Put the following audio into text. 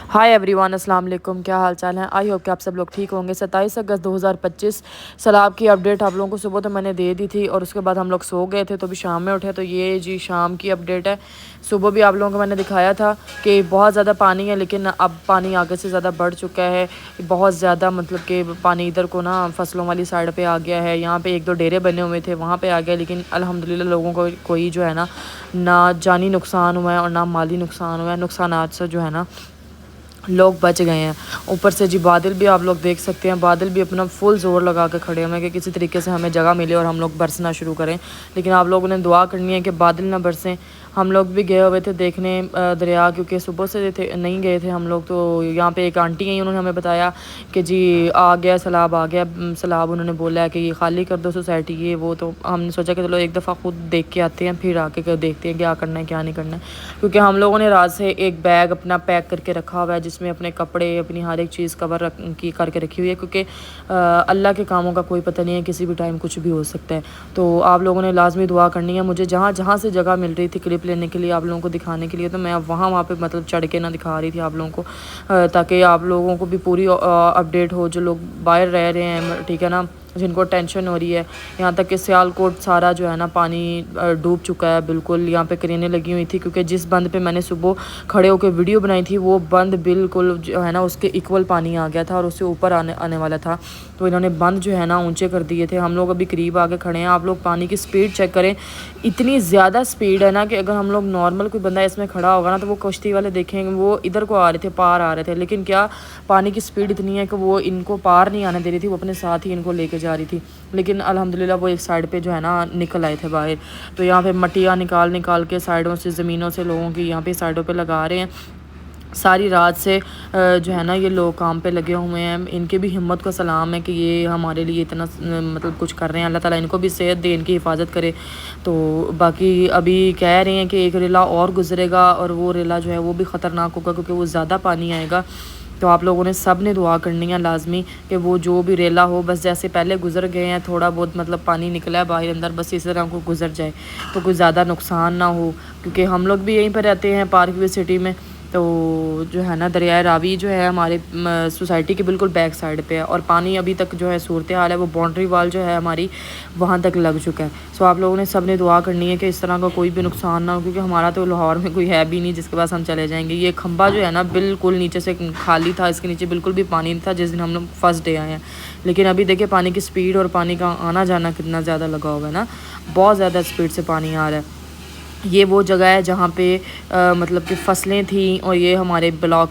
Hi everyone, अस्सलाम वालेकुम। क्या हाल चाल है? आई होप कि आप सब लोग ठीक होंगे। 27 अगस्त 2025 सैलाब की अपडेट आप लोगों को सुबह तो मैंने दे दी थी और उसके बाद हम लोग सो गए थे, तो अभी शाम में उठे तो ये जी शाम की अपडेट है। सुबह भी आप लोगों को मैंने दिखाया था कि बहुत ज़्यादा पानी है, लेकिन अब पानी आगे से ज़्यादा बढ़ चुका है। बहुत ज़्यादा मतलब कि पानी इधर को ना फसलों वाली साइड पे आ गया है। यहाँ पे एक दो डेरे बने हुए थे, वहाँ पे आ गया, लेकिन अल्हम्दुलिल्लाह लोगों को कोई जो है ना जानी नुकसान हुआ है और ना माली नुकसान हुआ है। नुकसानात से जो है ना लोग बच गए हैं। ऊपर से जी बादल भी आप लोग देख सकते हैं, बादल भी अपना फुल ज़ोर लगा के खड़े हुए हैं कि किसी तरीके से हमें जगह मिले और हम लोग बरसना शुरू करें। लेकिन आप लोगों ने दुआ करनी है कि बादल ना बरसें। हम लोग भी गए हुए थे देखने दरिया, क्योंकि सुबह से थे नहीं गए थे हम लोग। तो यहाँ पे एक आंटी आई, उन्होंने हमें बताया कि जी आ गया सैलाब, आ गया सैलाब। उन्होंने बोला है कि ये खाली कर दो सोसाइटी, ये वो। तो हमने सोचा कि चलो एक दफ़ा खुद देख के आते हैं, फिर आके देखते हैं क्या करना है क्या नहीं करना है। क्योंकि हम लोगों ने रात से एक बैग अपना पैक करके रखा हुआ है, जिसमें अपने कपड़े, अपनी हर एक चीज़ कवर की करके रखी हुई है, क्योंकि अल्लाह के कामों का कोई पता नहीं है, किसी भी टाइम कुछ भी हो सकता है। तो आप लोगों ने लाजमी दुआ करनी है। मुझे जहाँ जहाँ से जगह मिल रही थी क्लिप लेने के लिए, आप लोगों को दिखाने के लिए, तो मैं वहाँ पे मतलब चढ़ के ना दिखा रही थी आप लोगों को, ताकि आप लोगों को भी पूरी अपडेट हो, जो लोग बाहर रह रहे हैं, ठीक है ना, जिनको टेंशन हो रही है। यहाँ तक कि सियालकोट सारा जो है ना पानी डूब चुका है बिल्कुल। यहाँ पे क्रेनें लगी हुई थी, क्योंकि जिस बंद पे मैंने सुबह खड़े होकर वीडियो बनाई थी, वो बंद बिल्कुल जो है ना उसके इक्वल पानी आ गया था और उससे ऊपर आने वाला था। तो इन्होंने बंद जो है ना ऊंचे कर दिए थे। हम लोग अभी करीब आके खड़े हैं। आप लोग पानी की स्पीड चेक करें, इतनी ज़्यादा स्पीड है ना कि अगर हम लोग नॉर्मल कोई बंदा इसमें खड़ा होगा ना, तो वो कश्ती वाले देखेंगे वो इधर को आ रहे थे, पार आ रहे थे, लेकिन क्या पानी की स्पीड इतनी है कि वो इनको पार नहीं आने दे रही थी, वो अपने साथ ही इनको लेके जा रही थी। लेकिन अल्हम्दुलिल्लाह वो एक साइड पे जो है ना निकल आए थे बाहर। तो यहाँ पे मट्टियाँ निकाल के साइडों से, ज़मीनों से लोगों की यहाँ पे साइडों पे लगा रहे हैं। सारी रात से जो है ना ये लोग काम पे लगे हुए हैं। इनके भी हिम्मत को सलाम है कि ये हमारे लिए इतना मतलब कुछ कर रहे हैं। अल्लाह ताला इनको भी सेहत दे, इनकी हिफाजत करे। तो बाकी अभी कह रहे हैं कि एक रेला और गुजरेगा और वो रेला जो है वो भी ख़तरनाक होगा, क्योंकि वो ज़्यादा पानी आएगा। तो आप लोगों ने सब ने दुआ करनी है लाजमी कि वो जो भी रेला हो, बस जैसे पहले गुजर गए हैं, थोड़ा बहुत मतलब पानी निकला है बाहर अंदर, बस इस तरह को गुजर जाए, तो कोई ज़्यादा नुकसान ना हो। क्योंकि हम लोग भी यहीं पर रहते हैं पार्क वे सिटी में। तो जो है ना दरियाए रावी जो है हमारे सोसाइटी के बिल्कुल बैक साइड पे है, और पानी अभी तक जो है सूरत हाल है वो बाउंड्री वाल जो है हमारी वहाँ तक लग चुका है। सो आप लोगों ने सब ने दुआ करनी है कि इस तरह का कोई भी नुकसान ना हो, क्योंकि हमारा तो लाहौर में कोई है भी नहीं जिसके पास हम चले जाएंगे। ये खंबा जो है ना बिल्कुल नीचे से खाली था, इसके नीचे बिल्कुल भी पानी नहीं था जिस दिन हम लोग फर्स्ट डे आए हैं। लेकिन अभी देखिए पानी की स्पीड और पानी का आना जाना कितना ज़्यादा लगा हुआ है ना, बहुत ज़्यादा स्पीड से पानी आ रहा है। ये वो जगह है जहाँ पे मतलब कि फसलें थी, और ये हमारे ब्लॉक